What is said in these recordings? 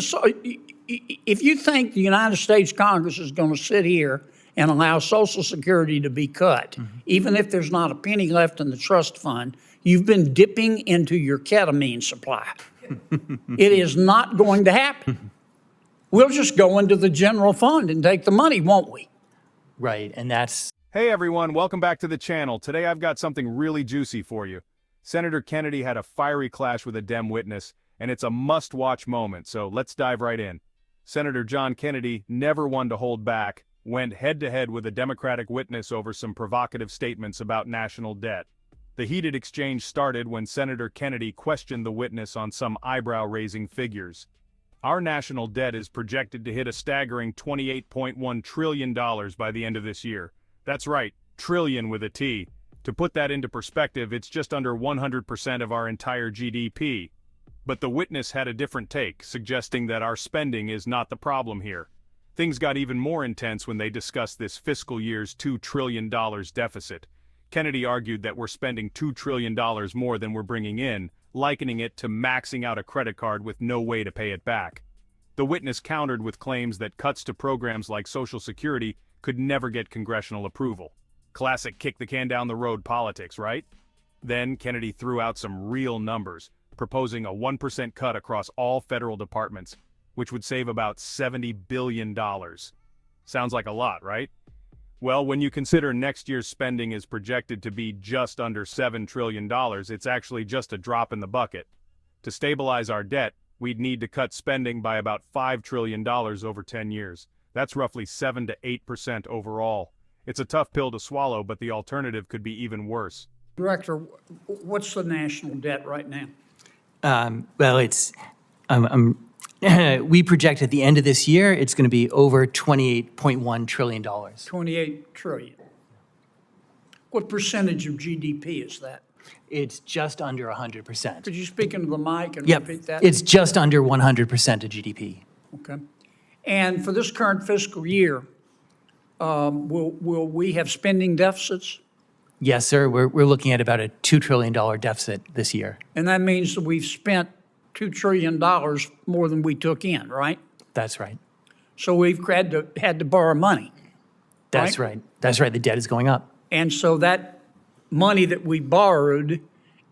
So, if you think the United States Congress is going to sit here and allow Social Security to be cut, even if there's not a penny left in the trust fund, you've been dipping into your ketamine supply. It is not going to happen. We'll just go into the general fund and take the money, won't we? Right, and that's... Hey everyone, welcome back to the channel. Today I've got something really juicy for you. Senator Kennedy had a fiery clash with a Dem witness, and it's a must-watch moment, so let's dive right in. Senator John Kennedy, never one to hold back, went head-to-head with a Democratic witness over some provocative statements about national debt. The heated exchange started when Senator Kennedy questioned the witness on some eyebrow-raising figures. Our national debt is projected to hit a staggering $28.1 trillion by the end of this year. That's right, trillion with a T. To put that into perspective, it's just under 100% of our entire GDP. But the witness had a different take, suggesting that our spending is not the problem here. Things got even more intense when they discussed this fiscal year's $2 trillion deficit. Kennedy argued that we're spending $2 trillion more than we're bringing in, likening it to maxing out a credit card with no way to pay it back. The witness countered with claims that cuts to programs like Social Security could never get congressional approval. Classic kick the can down the road politics, right? Then Kennedy threw out some real numbers, proposing a 1% cut across all federal departments, which would save about $70 billion. Sounds like a lot, right? Well, when you consider next year's spending is projected to be just under $7 trillion, it's actually just a drop in the bucket. To stabilize our debt, we'd need to cut spending by about $5 trillion over 10 years. That's roughly 7 to 8% overall. It's a tough pill to swallow, but the alternative could be even worse. Director, what's the national debt right now? Well, it's... we project at the end of this year, it's going to be over $28.1 trillion. 28 trillion. What percentage of GDP is that? It's just under 100%. Could you speak into the mic and Yep, repeat that? it's just under 100% of GDP. Okay. And for this current fiscal year, will we have spending deficits? Yes, sir. We're looking at about a $2 trillion deficit this year. And that means that we've spent $2 trillion more than we took in, right? That's right. So we've had to borrow money. That's right. That's right. The debt is going up. And so that money that we borrowed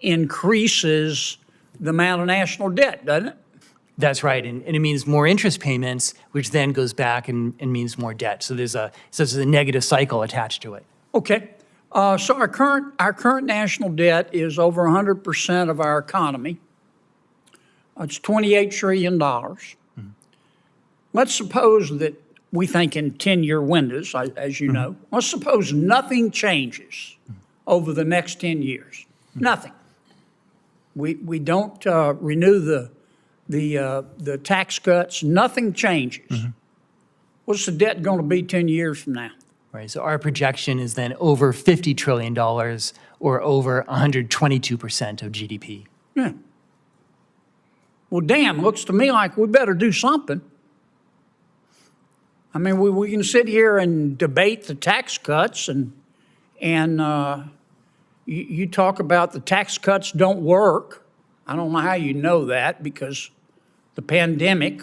increases the amount of national debt, doesn't it? That's right. And it means more interest payments, which then goes back and means more debt. So there's a negative cycle attached to it. Okay. So our current national debt is over 100% of our economy. It's $28 trillion. Let's suppose that we think in 10-year windows, as you know. Let's suppose nothing changes over the next 10 years. Nothing. We don't renew the tax cuts. Nothing changes. What's the debt going to be 10 years from now? Right. So our projection is then over $50 trillion or over 122% of GDP. Yeah. Well, damn, looks to me like we better do something. I mean, we can sit here and debate the tax cuts, and you talk about the tax cuts don't work. I don't know how you know that, because the pandemic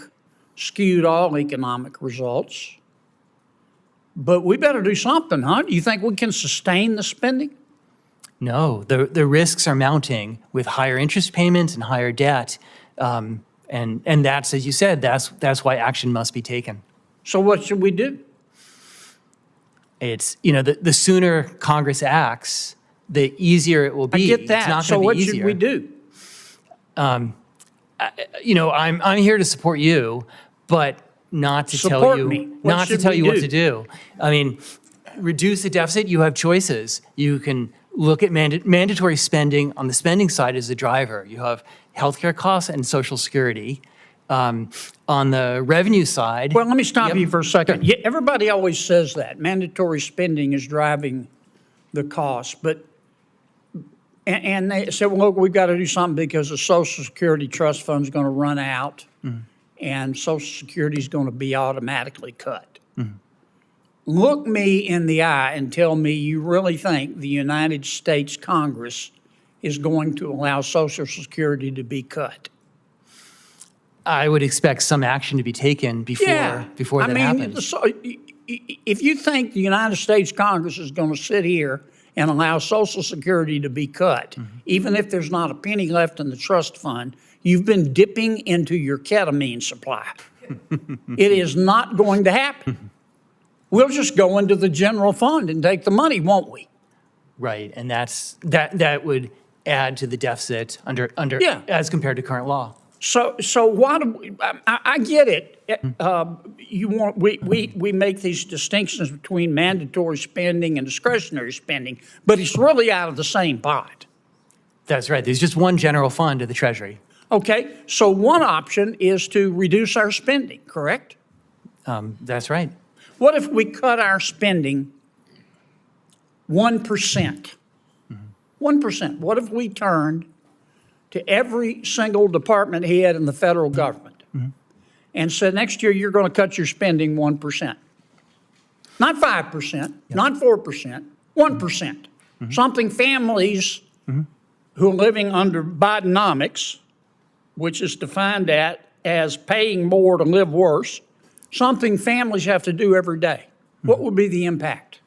skewed all economic results. But we better do something, huh? Do you think we can sustain the spending? No, the risks are mounting with higher interest payments and higher debt. And that's, as you said, that's why action must be taken. So what should we do? It's, the sooner Congress acts, the easier it will be. I get that. It's not so going to be what easier. should we do? I'm here to support you, but not to tell you what to do. I mean, reduce the deficit. You have choices. You can look at mandatory spending on the spending side as the driver. You have healthcare costs and Social Security. On the revenue side... Well, let me stop you for a second. Sure. Yeah, everybody always says that. Mandatory spending is driving the cost. And they said, well, look, we've got to do something because the Social Security trust fund is going to run out, and Social Security is going to be automatically cut. Look me in the eye and tell me you really think the United States Congress is going to allow Social Security to be cut. I would expect some action to be taken before that happens. So if you think the United States Congress is going to sit here and allow Social Security to be cut, even if there's not a penny left in the trust fund, you've been dipping into your ketamine supply. It is not going to happen. We'll just go into the general fund and take the money, won't we? Right, and that would add to the deficit as compared to current law. So why do we, I get it. We make these distinctions between mandatory spending and discretionary spending, but it's really out of the same pot. That's right. There's just one general fund of the Treasury. Okay, so one option is to reduce our spending, correct? That's right. What if we cut our spending 1%? 1%. What if we turned to every single department head in the federal government and said, next year you're going to cut your spending 1%? Not 5%, not 4%, 1%. Something families who are living under Bidenomics, which is defined as paying more to live worse, something families have to do every day. What would be the impact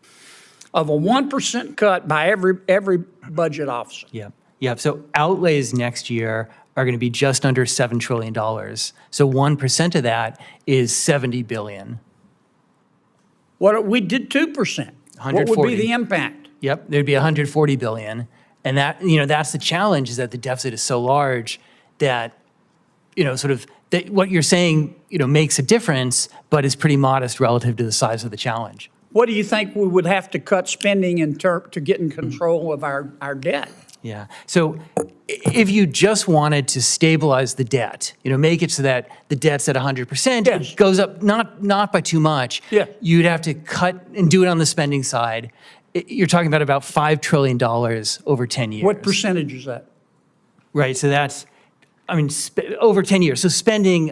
of a 1% cut by every budget officer? Yeah. So outlays next year are going to be just under $7 trillion. So 1% of that is $70 billion. What we did 2%? What would be the impact? Yep, there'd be $140 billion, and that's the challenge, is that the deficit is so large that what you're saying makes a difference, but is pretty modest relative to the size of the challenge. What do you think we would have to cut spending to get in control of our debt? Yeah. So if you just wanted to stabilize the debt, make it so that the debt's at 100%, it goes up not by too much. Yeah. You'd have to cut and do it on the spending side. You're talking about $5 trillion over 10 years. What percentage is that? Right. So that's, over 10 years. So spending,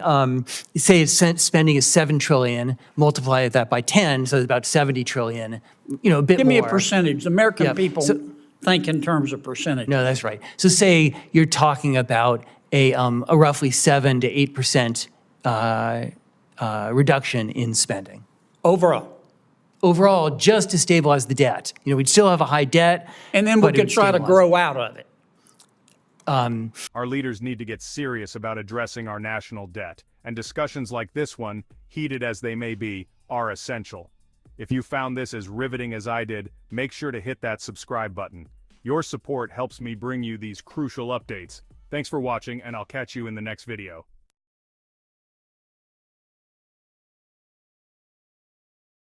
say spending is $7 trillion, multiply that by 10, so it's about $70 trillion, a bit more. Give me a percentage. American people think in terms of percentage. No, that's right. So say you're talking about a roughly 7 to 8% reduction in spending. Overall, just to stabilize the debt. We'd still have a high debt. And then we could try to grow out of it. Our leaders need to get serious about addressing our national debt, and discussions like this one, heated as they may be, are essential. If you found this as riveting as I did, make sure to hit that subscribe button. Your support helps me bring you these crucial updates. Thanks for watching, and I'll catch you in the next video.